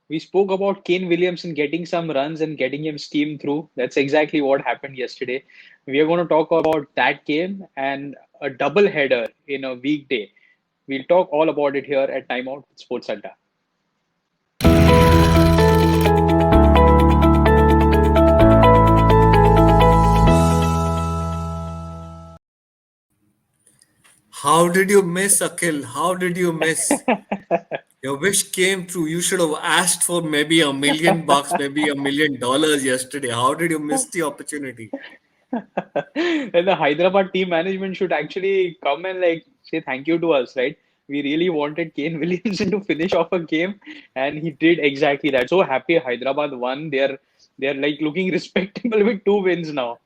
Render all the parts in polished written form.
We spoke about Kane Williamson getting some runs and getting him steam through. That's exactly what happened yesterday. We are going to talk about that game and a double header in a weekday. We'll talk all about it here at Timeout with Sports Adda. How did you miss, Akhil? How did you miss? Your wish came true. You should have asked for maybe $1 million, maybe $1 million yesterday. How did you miss the opportunity? And the Hyderabad team management should actually come and like say thank you to us, right? We really wanted Kane Williamson to finish off a game, and he did exactly that. So happy Hyderabad won. They're like looking respectable with 2 wins now.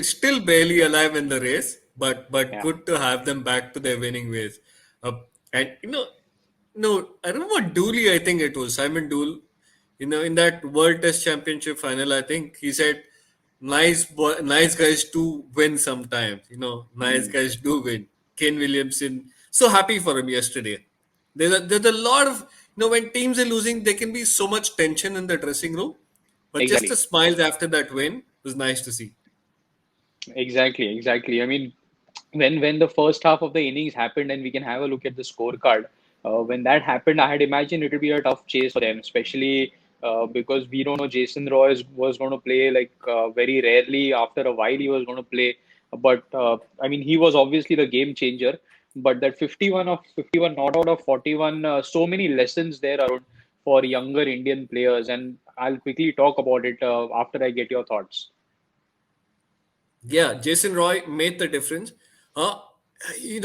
Still barely alive in the race, but Yeah, good to have them back to their winning ways. Uh, and no, I remember Dooley. I think it was Simon Dool. In that World Test Championship final, I think he said, nice guys do win sometimes. Nice mm, guys do win." Ken Williamson, so happy for him yesterday. There's a lot of when teams are losing, there can be so much tension in the dressing room, but just the exactly. smiles after that win was nice to see. Exactly. I mean, when the first half of the innings happened, and we can have a look at the scorecard. When that happened, I had imagined it would be a tough chase for them, especially because we don't know Jason Roy was going to play like very rarely. After a while, he was going to play, but I mean, he was obviously the game changer. But that 51 of 51, not out of 41, so many lessons there are for younger Indian players, and I'll quickly talk about it after I get your thoughts. Yeah, Jason Roy made the difference. Uh, in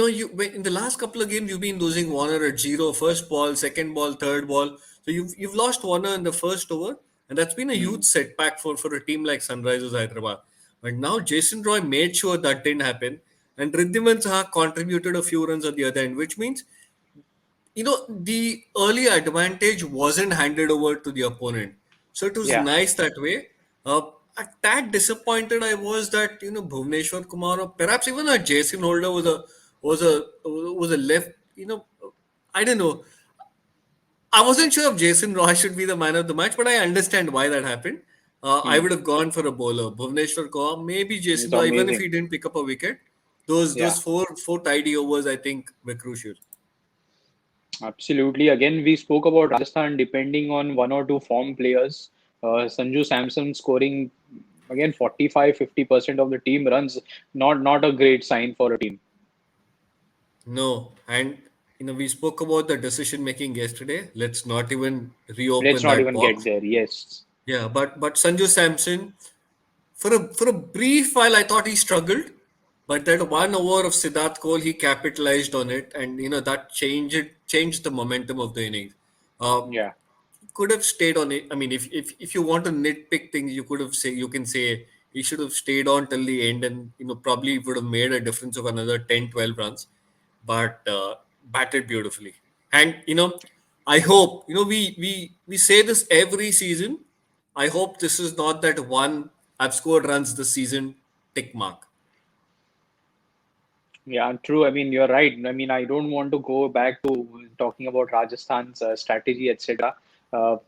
the last couple of games you've been losing Warner at zero, first ball, second ball, third ball. So you've lost Warner in the first over, and that's been a huge Hmm. setback for a team like Sunrisers Hyderabad. But now Jason Roy made sure that didn't happen, and Riddhiman Saha contributed a few runs at the other end, which means the early advantage wasn't handed over to the opponent. So it was Yeah. nice that way. Uh, a tad disappointed I was that Bhuvneshwar Kumar or perhaps even a Jason Holder was a left. I don't know. I wasn't sure if Jason Roy should be the man of the match, but I understand why that happened. I Hmm. would have gone for a bowler, Bhuvneshwar Kumar, maybe Jason It's Roy, even if amazing. he didn't pick up a wicket. Those Yeah. four tidy overs, I think, were crucial. Absolutely. Again, we spoke about Rajasthan depending on one or two form players. Sanju Samson scoring again 45-50% of the team runs. Not a great sign for a team. No, and we spoke about the decision making yesterday. Let's not even Let's reopen not that even get box. there. Yes. Yeah, but Sanju Samson, for a brief while, I thought he struggled, but that one over of Siddharth Kohl, he capitalized on it, and that changed the momentum of the innings. Uh, Yeah. could have stayed on it. I mean, if you want to nitpick things, you can say he should have stayed on till the end, and probably would have made a difference of another 10, 12 runs, but batted beautifully. And I hope we say this every season. I hope this is not that one I've scored runs this season tick mark. Yeah, true. I mean, you're right. I mean, I don't want to go back to talking about Rajasthan's strategy, etc.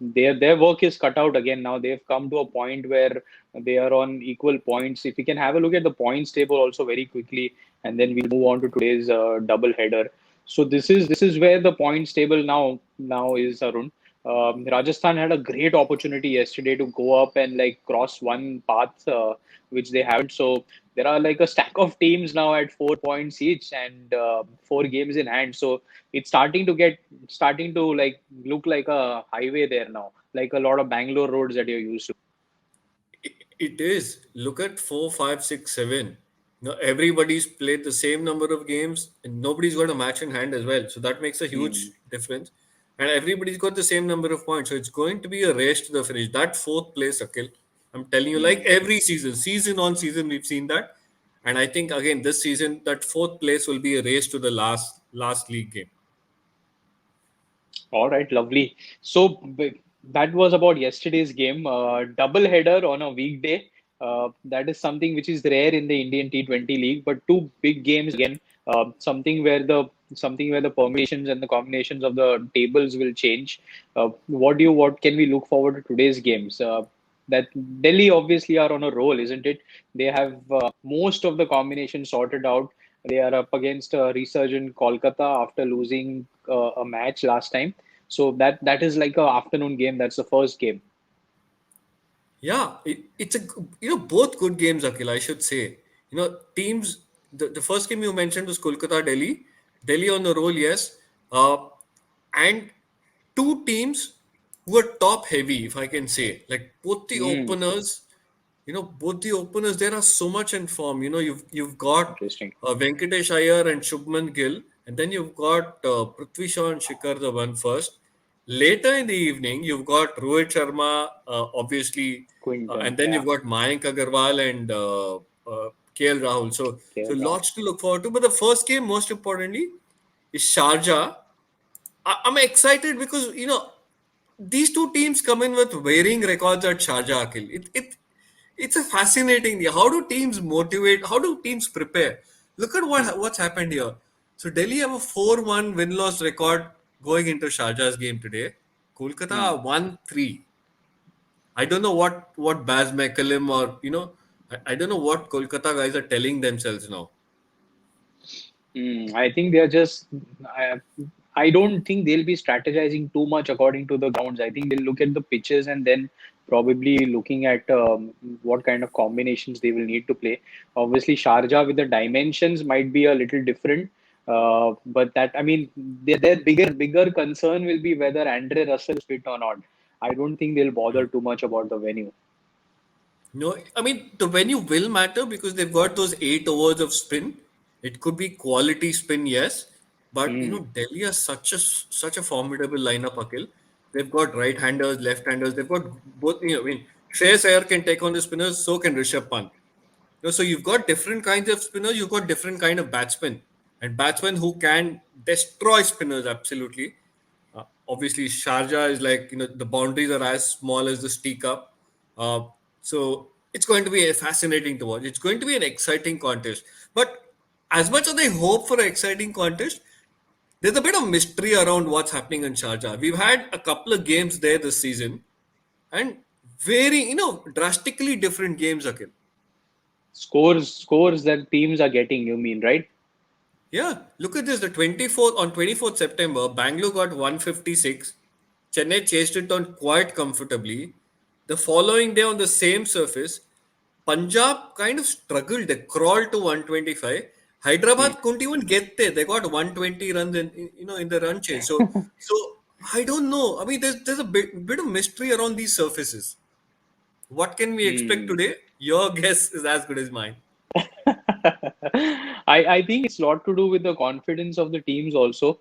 Their work is cut out again now. They've come to a point where they are on equal points. If we can have a look at the points table also very quickly, and then we'll move on to today's double header. So this is where the points table now is, Arun. Rajasthan had a great opportunity yesterday to go up and like cross one path, which they haven't. So there are like a stack of teams now at 4 points each and 4 games in hand. So it's starting to like look like a highway there now, like a lot of Bangalore roads that you're used to. It is. Look at 4, 5, 6, 7. Now everybody's played the same number of games and nobody's got a match in hand as well. So that makes a Hmm. huge difference. And everybody's got the same number of points. So it's going to be a race to the finish. That fourth place, Akhil, I'm telling you, like Hmm. every season, season on season, we've seen that. And I think again this season, that fourth place will be a race to the last league game. All right, lovely. So that was about yesterday's game. Double header on a weekday. That is something which is rare in the Indian T20 league. But two big games again. Something where the something where the permutations and the combinations of the tables will change. What can we look forward to today's games? That Delhi obviously are on a roll, isn't it? They have most of the combinations sorted out. They are up against a resurgent Kolkata after losing a match last time. So that is like a afternoon game. That's the first game. Yeah, it's both good games, Akhil. I should say. Teams. The first game you mentioned was Kolkata Delhi. Delhi on the roll, yes, and two teams who are top heavy, if I can say. Like both the Hmm, openers, both the openers. There are so much in form. You've got interesting. Venkatesh Iyer and Shubman Gill, and then you've got Prithvi Shaw and Shikhar Dhawan first. Later in the evening, you've got Rohit Sharma, obviously, Quinton, and then yeah. you've got Mayank Agarwal and KL Rahul. So KL Rahul. lots to look forward to. But the first game, most importantly, is Sharjah. I'm excited because these two teams come in with varying records at Sharjah. Akhil. It's a fascinating thing. How do teams motivate? How do teams prepare? Look at what's happened here. So Delhi have a 4-1 win-loss record going into Sharjah's game today. Hmm. Kolkata 1-3. I don't know what Baz McCallum or I don't know what Kolkata guys are telling themselves now. I think they're just. I, I don't think they'll be strategizing too much according to the grounds. I think they'll look at the pitches and then probably looking at what kind of combinations they will need to play. Obviously, Sharjah with the dimensions might be a little different. But that, I mean, their bigger concern will be whether Andre Russell is fit or not. I don't think they'll bother too much about the venue. No, I mean the venue will matter because they've got those 8 overs of spin. It could be quality spin, yes, but Hmm. Delhi has such a formidable lineup, Akhil. They've got right-handers, left-handers. They've got both. I mean, Shreyas Iyer can take on the spinners, so can Rishabh Pant. So you've got different kinds of spinners. You've got different kind of batsmen, and batsmen who can destroy spinners absolutely. Obviously, Sharjah is like the boundaries are as small as the Stick Cup. So it's going to be a fascinating to watch. It's going to be an exciting contest. But as much as I hope for an exciting contest, there's a bit of mystery around what's happening in Sharjah. We've had a couple of games there this season, and very drastically different games, Akhil. Scores that teams are getting. You mean, right? Yeah, look at this. The 24th September, Bangalore got 156. Chennai chased it on quite comfortably. The following day on the same surface, Punjab kind of struggled. They crawled to 125. Hmm. Hyderabad couldn't even get there. They got 120 runs in the run chase. So I don't know. I mean, there's a bit of mystery around these surfaces. What can we expect Hmm. today? Your guess is as good as mine. I think it's a lot to do with the confidence of the teams also.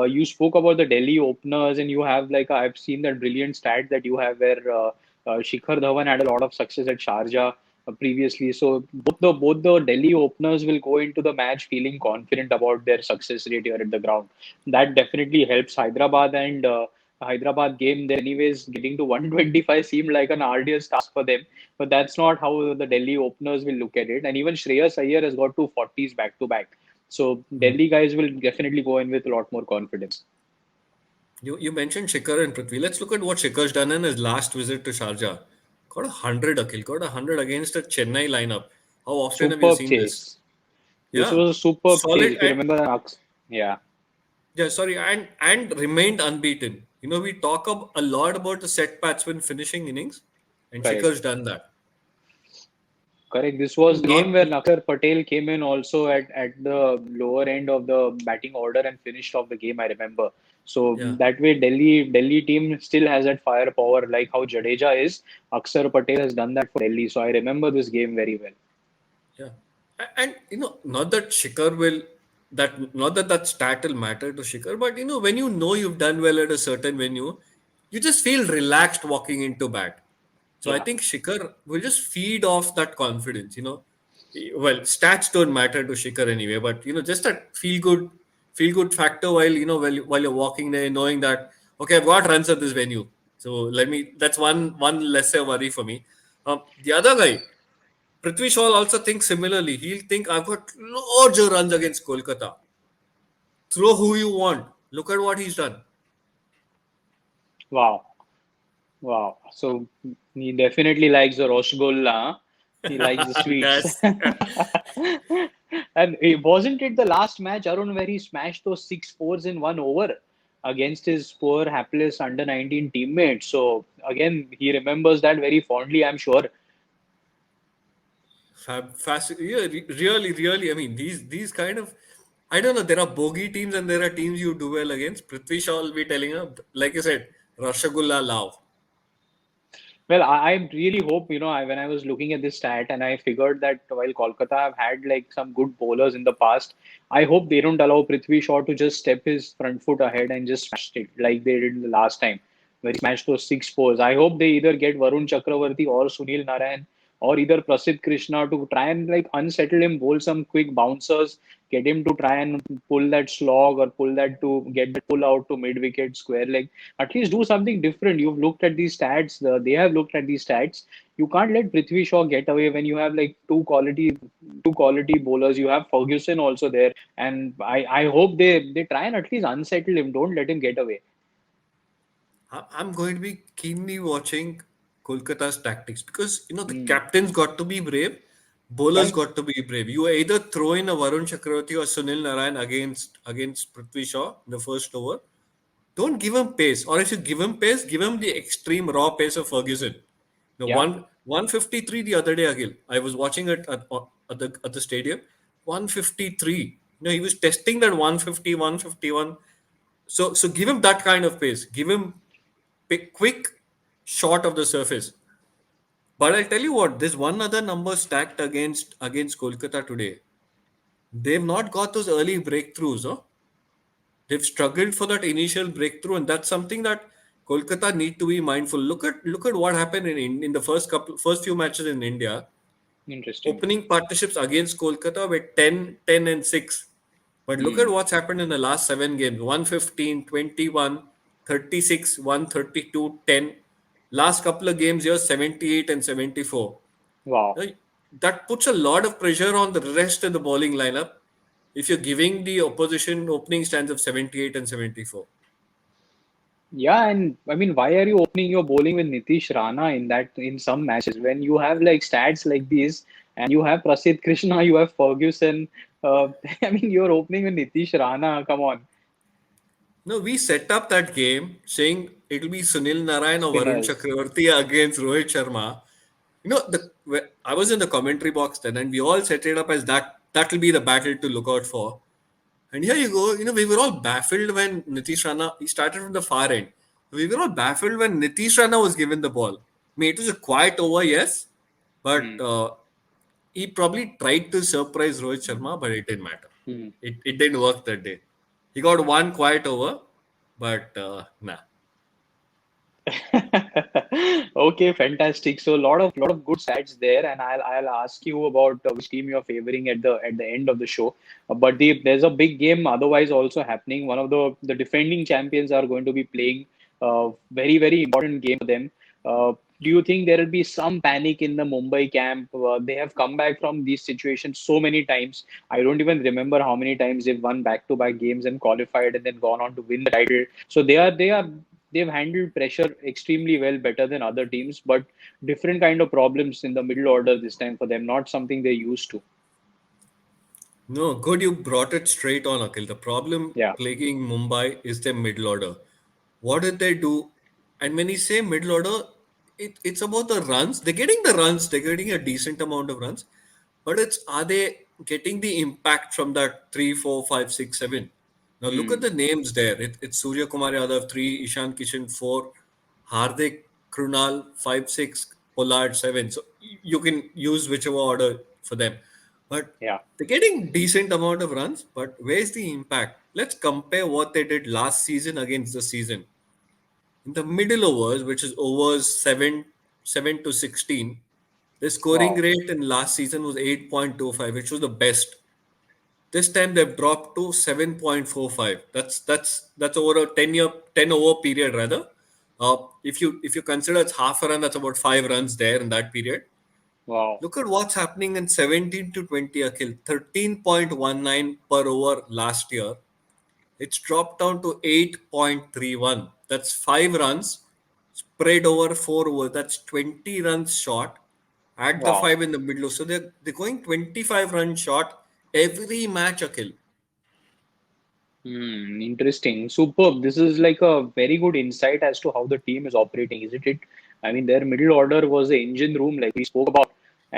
You spoke about the Delhi openers, and you have like I've seen that brilliant stat that you have where Shikhar Dhawan had a lot of success at Sharjah previously. So both the Delhi openers will go into the match feeling confident about their success rate here at the ground. That definitely helps Hyderabad and Hyderabad game. There, anyways, getting to 125 seemed like an arduous task for them, but that's not how the Delhi openers will look at it. And even Shreyas Iyer has got two 40s back to back. So Delhi guys will definitely go in with a lot more confidence. You mentioned Shikhar and Prithvi. Let's look at what Shikhar's done in his last visit to Sharjah. Got 100, Akhil. Got 100 against a Chennai lineup. How often have you Superb seen this? chase. This Yeah. was a superb chase. Solid If you and remember the Nux, yeah, yeah, sorry, and remained unbeaten. We talk a lot about the set batsman finishing innings, and correct. Shikhar's done that. Correct. This was the game Not where Nakar Patel came in also at the lower end of the batting order and finished off the game, I remember. So yeah. that way Delhi team still has that firepower like how Jadeja is. Akshar Patel has done that for Delhi. So I remember this game very well. Yeah, and not that Shikhar will not that stat will matter to Shikhar, but when you've done well at a certain venue, you just feel relaxed walking into bat. So I Yeah. think Shikhar will just feed off that confidence. Well, stats don't matter to Shikhar anyway, but just that feel good factor while you're walking there, knowing that okay, I've got runs at this venue. So that's one lesser worry for me. The other guy. Prithvi Shaw also thinks similarly. He'll think I've got loads of runs against Kolkata. throw who you want. Look at what he's done. Wow. Wow. So he definitely likes the Rosgulla. Huh? He likes the He sweets. does. And wasn't it the last match, Arun, where he smashed those 6 fours in 1 over against his poor, hapless under 19 teammates? So again, he remembers that very fondly, I'm sure. Yeah, really, really. I mean, these kind of, I don't know. There are bogey teams and there are teams you do well against. Prithvi Shaw will be telling her, like you said, Rashagulla Lao. Well, I really hope, when I was looking at this stat and I figured that while Kolkata have had like some good bowlers in the past, I hope they don't allow Prithvi Shaw to just step his front foot ahead and just smash it like they did the last time, where he smashed those 6 fours. I hope they either get Varun Chakravarti or Sunil Narayan or either Prasidh Krishna to try and like unsettle him, bowl some quick bouncers, get him to try and pull that slog or pull that to get the pull out to mid wicket square leg. At least do something different. You've looked at these stats. They have looked at these stats. You can't let Prithvi Shaw get away when you have like two quality bowlers. You have Ferguson also there, and I hope they try and at least unsettle him. Don't let him get away. I'm going to be keenly watching Kolkata's tactics because the Hmm. captain's got to be brave, bowlers Correct. got to be brave. You either throw in a Varun Chakravarti or Sunil Narayan against Prithvi Shaw in the first over. Don't give him pace, or if you give him pace, give him the extreme raw pace of Ferguson. The Yeah. 153 the other day, Akhil. I was watching it at the stadium. 153. He was testing that 150, 151. So give him that kind of pace. Give him quick shot of the surface. But I'll tell you what, there's one other number stacked against Kolkata today. They've not got those early breakthroughs, huh? They've struggled for that initial breakthrough, and that's something that Kolkata need to be mindful. Look at what happened in the first few matches in India. Interesting. Opening partnerships against Kolkata were 10, 10 and 6. But look at Hmm. what's happened in the last 7 games: 115, 21, 36, 132, 10. Last couple of games here, 78 and 74. Wow. Uh, That puts a lot of pressure on the rest of the bowling lineup if you're giving the opposition opening stands of 78 and 74. Yeah, and I mean, why are you opening your bowling with Nitish Rana in some matches when you have like stats like these and you have Prasidh Krishna, you have Ferguson. I mean, you're opening with Nitish Rana. Come on, No, we set up that game saying it'll be Sunil Narayan or Varun spinners. Chakravarti against Rohit Sharma. I was in the commentary box then, and we all set it up as that will be the battle to look out for. And here you go. We were all baffled when Nitish Rana he started from the far end. We were all baffled when Nitish Rana was given the ball. I mean, it was a quiet over, yes, but Hmm. he probably tried to surprise Rohit Sharma, but it didn't matter. Hmm. It didn't work that day. He got one quiet over, but nah. Okay, fantastic. So a lot of good stats there, and I'll ask you about which team you're favoring at the end of the show. But there's a big game otherwise also happening. One of the defending champions are going to be playing a very very important game for them. Do you think there will be some panic in the Mumbai camp? They have come back from these situations so many times. I don't even remember how many times they've won back-to-back games and qualified and then gone on to win the title. So they've handled pressure extremely well, better than other teams, but different kind of problems in the middle order this time for them, not something they're used to. No, good. You brought it straight on, Akhil. The problem Yeah. plaguing Mumbai is their middle order. What did they do? And when you say middle order, it's about the runs. They're getting the runs. They're getting a decent amount of runs, but it's are they getting the impact from that 3, 4, 5, 6, 7? Now look at Hmm. the names there. It's Surya Kumar Yadav 3, Ishan Kishan 4, Hardik Krunal 5, 6, Pollard 7. So you can use whichever order for them. But Yeah. they're getting decent amount of runs, but where's the impact? Let's compare what they did last season against the season. In the middle overs, which is overs 7 to 16, the scoring Wow. rate in last season was 8.25, which was the best. This time they've dropped to 7.45. That's over a 10 over period rather. If you consider it's half a run, that's about 5 runs there in that period. Wow. Look at what's happening in 17 to 20, Akhil. 13.19 per over last year. It's dropped down to 8.31. That's 5 runs spread over 4 overs. That's 20 runs short at the Wow. five in the middle. So they're going 25 runs short every match, Akhil. Interesting. Superb. This is like a very good insight as to how the team is operating, isn't it? I mean, their middle order was the engine room, like we spoke about,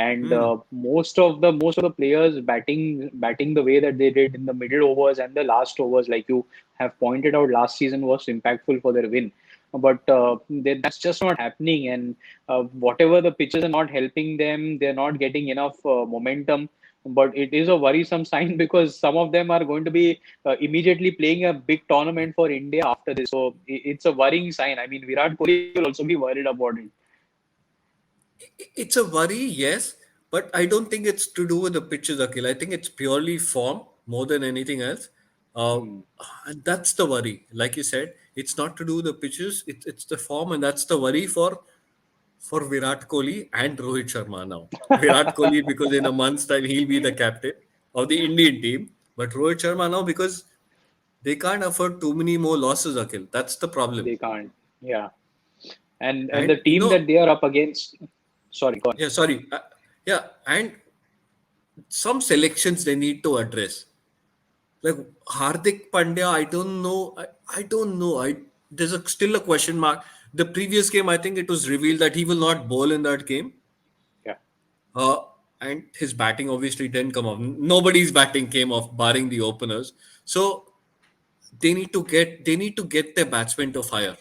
and Hmm. most of the players batting the way that they did in the middle overs and the last overs, like you have pointed out, last season was impactful for their win. But that's just not happening, and whatever the pitches are not helping them, they're not getting enough momentum. But it is a worrisome sign because some of them are going to be immediately playing a big tournament for India after this. So it's a worrying sign. I mean, Virat Kohli will also be worried about it. It's a worry, yes, but I don't think it's to do with the pitches, Akhil. I think it's purely form more than anything else. Uh, Hmm. and that's the worry. Like you said, it's not to do with the pitches, it's the form, and that's the worry for Virat Kohli and Rohit Sharma now. Virat Kohli, because in a month's time he'll be the captain of the Indian team, but Rohit Sharma now because they can't afford too many more losses, Akhil. That's the problem. They can't. Yeah. And the And team that they are up against. Sorry, go on. yeah, sorry. Yeah, and some selections they need to address. Like Hardik Pandya, I don't know. I don't know. There's still a question mark. The previous game, I think it was revealed that he will not bowl in that game. Yeah. Uh, and his batting obviously didn't come off. Nobody's batting came off, barring the openers. So they need to get their batsmen to fire.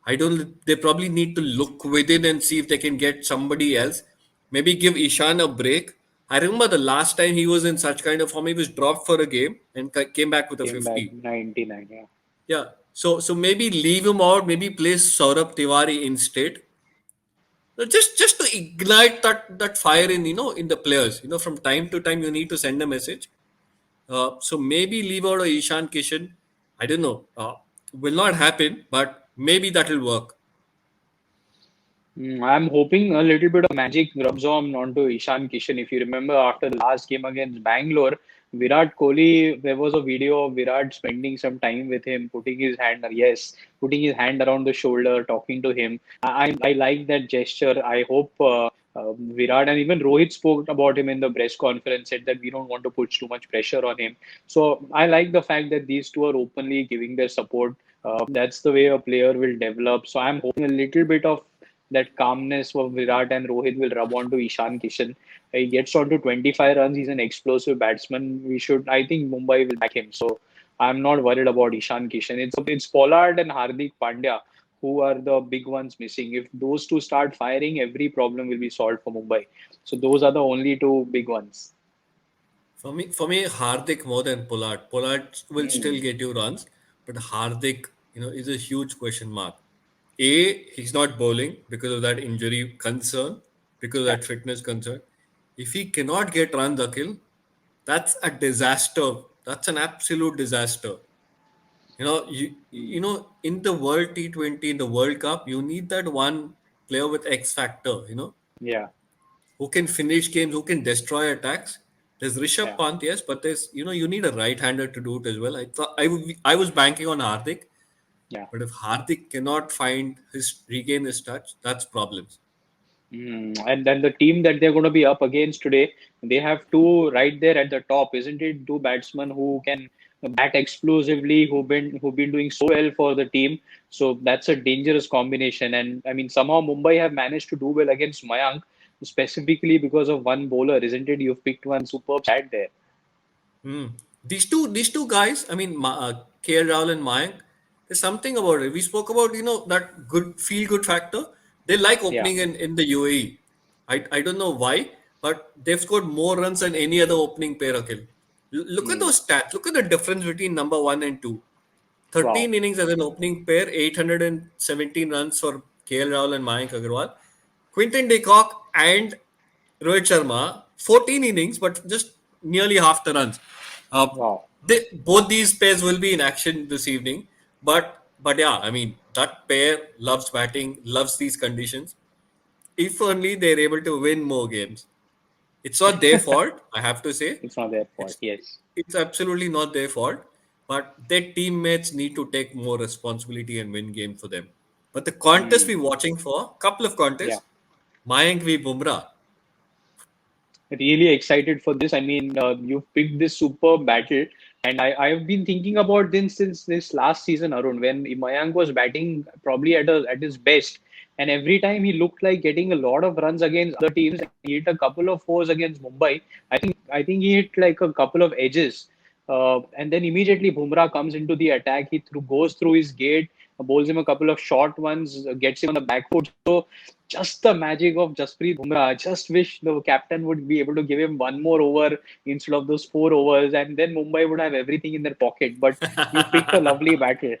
I don't. They probably need to look within and see if they can get somebody else. Maybe give Ishan a break. I remember the last time he was in such kind of form, he was dropped for a game and came back with a Came back 50. 99. Yeah. Yeah. So maybe leave him out. Maybe place Saurabh Tiwari instead. Just to ignite that fire in the players. From time to time you need to send a message. So maybe leave out a Ishan Kishan. I don't know. Will not happen, but maybe that will work. I'm hoping a little bit of magic rubs on onto Ishan Kishan. If you remember, after the last game against Bangalore, Virat Kohli, there was a video of Virat spending some time with him, putting his hand around the shoulder, talking to him. I like that gesture. I hope Virat and even Rohit spoke about him in the press conference, said that we don't want to put too much pressure on him. So I like the fact that these two are openly giving their support. That's the way a player will develop. So I'm hoping a little bit of that calmness of Virat and Rohit will rub onto Ishan Kishan. He gets on to 25 runs. He's an explosive batsman. I think Mumbai will back him. So I'm not worried about Ishan Kishan. It's Pollard and Hardik Pandya who are the big ones missing. If those two start firing, every problem will be solved for Mumbai. So those are the only two big ones. For me, Hardik more than Pollard. Pollard will still Hmm. get you runs, but Hardik, is a huge question mark. A, he's not bowling because of that injury concern, because of Yeah, that fitness concern. If he cannot get runs, Akhil, that's a disaster. That's an absolute disaster. In the World T20, in the World Cup, you need that one player with X factor. yeah, Who can finish games, who can destroy attacks. There's Rishabh yeah. Pant, yes, but you need a right-hander to do it as well. I was banking on Hardik, Yeah. but if Hardik cannot regain his touch, that's problems. And then the team that they're going to be up against today, they have two right there at the top, isn't it? Two batsmen who can bat explosively, who've been doing so well for the team. So that's a dangerous combination. And I mean, somehow Mumbai have managed to do well against Mayank, specifically because of one bowler, isn't it? You've picked one superb side there. Hmm. These two guys, I mean, KL Rahul and Mayank, there's something about it. We spoke about, that good feel good factor. They like Yeah. opening in the UAE. I don't know why, but they've scored more runs than any other opening pair, Akhil. Look at Hmm. those stats. Look at the difference between number one and two. Wow. 13 innings as an opening pair, 817 runs for KL Rahul and Mayank Agarwal. Quinton de Kock and Rohit Sharma, 14 innings, but just nearly half the runs. Uh, Wow. both these pairs will be in action this evening. But yeah, I mean, that pair loves batting, loves these conditions. If only they're able to win more games. It's not their fault, I have to say. It's not their fault. It's Yes. it's absolutely not their fault. but their teammates need to take more responsibility and win game for them. But the contest Hmm. we're watching for, couple of Yeah. contests, Mayank v Bumrah. Really excited for this. I mean, you picked this superb battle, and I've been thinking about this since this last season, Arun, when Mayank was batting probably at his best, and every time he looked like getting a lot of runs against other teams. He hit a couple of fours against Mumbai. I think he hit like a couple of edges, and then immediately Bumrah comes into the attack. Goes through his gate, bowls him a couple of short ones, gets him on the back foot. So just the magic of Jasprit Bumrah. I just wish the captain would be able to give him one more over instead of those 4 overs, and then Mumbai would have everything in their pocket. But you picked a lovely battle.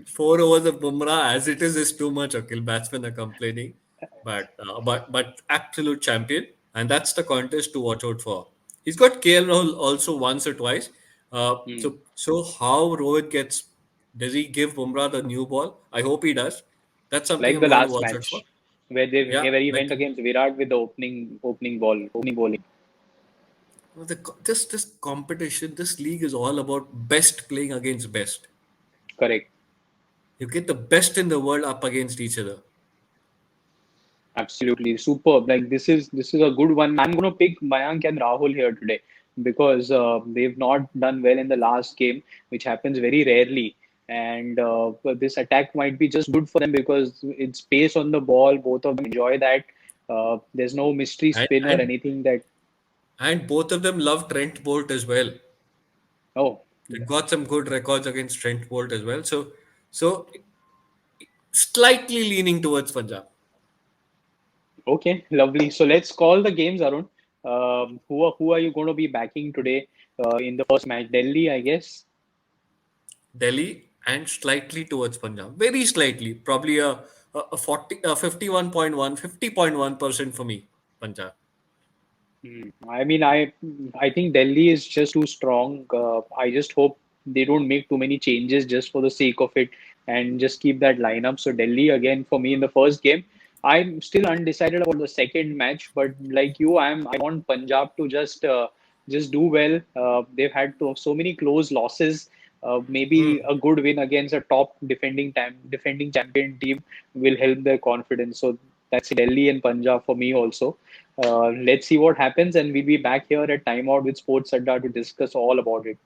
4 overs of Bumrah as it is too much. Okay, batsmen are complaining, but absolute champion, and that's the contest to watch out for. He's got KL Rahul also once or twice. Hmm. So how Rohit gets? Does he give Bumrah the new ball? I hope he does. That's something Like I'm the going to last watch out for. match Yeah, where he went like against Virat with the opening bowling. this competition, this league is all about best playing against best. Correct. You get the best in the world up against each other. Absolutely superb. Like this is a good one. I'm gonna pick Mayank and Rahul here today because they've not done well in the last game, which happens very rarely. And but this attack might be just good for them because it's pace on the ball. Both of them enjoy that. There's no mystery And, spin or and anything that. and both of them love Trent Bolt as well. Oh, They've got some good records against Trent Bolt as well. So slightly leaning towards Punjab. okay, lovely. So let's call the games, Arun. Who are you going to be backing today in the first match? Delhi, I guess. Delhi and slightly towards Punjab. Very slightly. Probably a 50.1% for me, Punjab. I mean, I think Delhi is just too strong. I just hope they don't make too many changes just for the sake of it and just keep that lineup. So Delhi again for me in the first game. I'm still undecided about the second match, but like you, I want Punjab to just do well. So many close losses. Maybe Hmm. a good win against a top defending champion team will help their confidence. So that's Delhi and Punjab for me also. Let's see what happens, and we'll be back here at Timeout with Sports Adda to discuss all about it.